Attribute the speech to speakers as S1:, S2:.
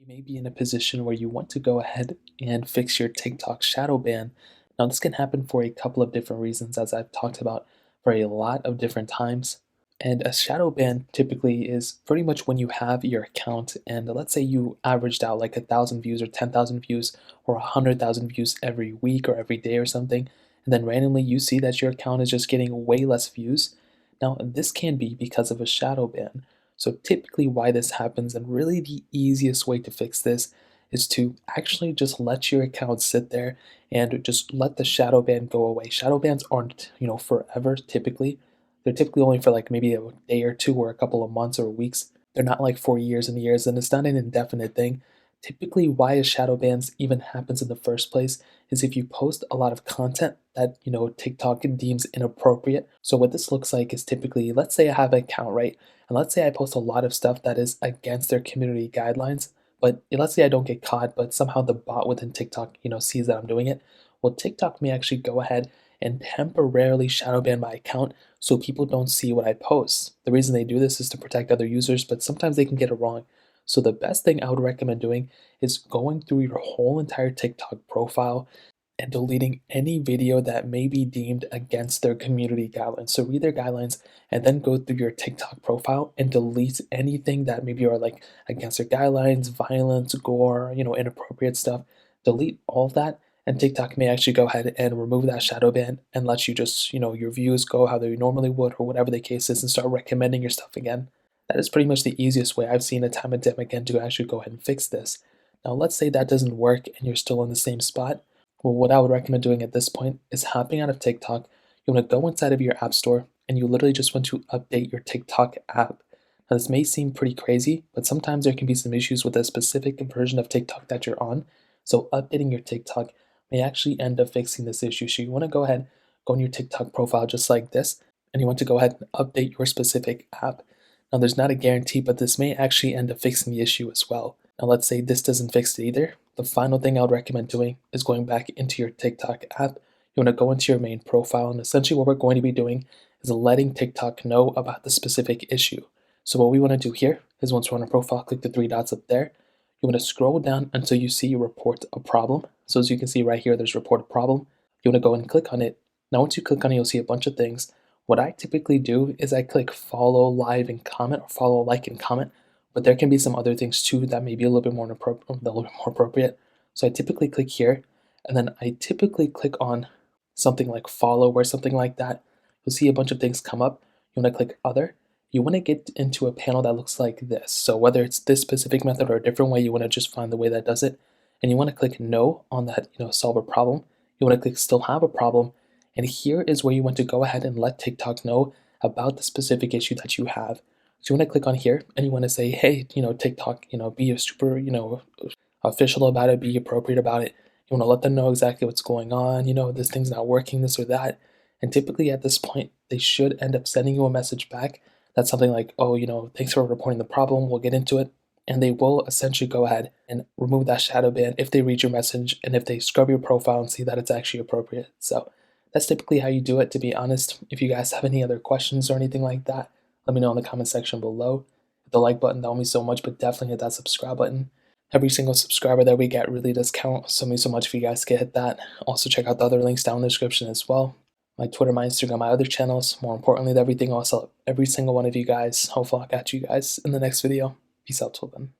S1: You may be in a position where you want to go ahead and fix your TikTok shadow ban. Now, this can happen for a couple of different reasons, as I've talked about for a lot of different times. And a shadow ban typically is pretty much when you have your account, and let's say you averaged out like 1,000 views or 10,000 views or 100,000 views every week or every day or something, and then randomly you see that your account is just getting way less views. Now, this can be because of a shadow ban. So typically why this happens, and really the easiest way to fix this, is to actually just let your account sit there and just let the shadow ban go away. Shadow bans aren't, forever typically. They're typically only for like maybe a day or two or a couple of months or weeks. They're not like for years and years, and it's not an indefinite thing. Typically why a shadow bans even happens in the first place is if you post a lot of content that, TikTok deems inappropriate. So what this looks like is typically, let's say I have an account, right? And let's say I post a lot of stuff that is against their community guidelines, but let's say I don't get caught, but somehow the bot within TikTok, sees that I'm doing it. Well, TikTok may actually go ahead and temporarily shadow ban my account so people don't see what I post. The reason they do this is to protect other users, but sometimes they can get it wrong. So the best thing I would recommend doing is going through your whole entire TikTok profile and deleting any video that may be deemed against their community guidelines. So read their guidelines and then go through your TikTok profile and delete anything that maybe are like against their guidelines, violence, gore, inappropriate stuff. Delete all of that, and TikTok may actually go ahead and remove that shadow ban and let you just, your views go how they normally would or whatever the case is and start recommending your stuff again. That is pretty much the easiest way I've seen it time and time again to actually go ahead and fix this. Now, let's say that doesn't work and you're still in the same spot. Well, what I would recommend doing at this point is hopping out of TikTok. You want to go inside of your app store and you literally just want to update your TikTok app. Now, this may seem pretty crazy, but sometimes there can be some issues with a specific version of TikTok that you're on. So, updating your TikTok may actually end up fixing this issue. So, you want to go ahead, go on your TikTok profile just like this, and you want to go ahead and update your specific app. Now, there's not a guarantee, but this may actually end up fixing the issue as well. Now, let's say this doesn't fix it either. The final thing I would recommend doing is going back into your TikTok app. You want to go into your main profile, and essentially what we're going to be doing is letting TikTok know about the specific issue. So what we want to do here is once we're on our profile, click the three dots up there. You want to scroll down until you see report a problem. So as you can see right here, there's report a problem. You want to go and click on it. Now once you click on it, you'll see a bunch of things. What I typically do is I click follow, live, and comment, or follow, like, and comment. But there can be some other things too that may be a little bit more appropriate. So I typically click here, and then I typically click on something like follow or something like that. You'll see a bunch of things come up. You want to click other. You want to get into a panel that looks like this. So whether it's this specific method or a different way, you want to just find the way that does it. And you want to click no on that, solve a problem. You want to click still have a problem. And here is where you want to go ahead and let TikTok know about the specific issue that you have. So you want to click on here and you want to say, hey, TikTok, be a super, official about it, be appropriate about it. You want to let them know exactly what's going on, this thing's not working, this or that. And typically at this point, they should end up sending you a message back that's something like, oh, thanks for reporting the problem, we'll get into it. And they will essentially go ahead and remove that shadow ban if they read your message and if they scrub your profile and see that it's actually appropriate. So that's typically how you do it, to be honest. If you guys have any other questions or anything like that, let me know in the comment section below. Hit the like button, that will mean so much, but definitely hit that subscribe button. Every single subscriber that we get really does count, so it means so much if you guys could hit that. Also check out the other links down in the description as well. My Twitter, my Instagram, my other channels. More importantly, everything else, every single one of you guys. Hopefully I'll catch you guys in the next video. Peace out till then.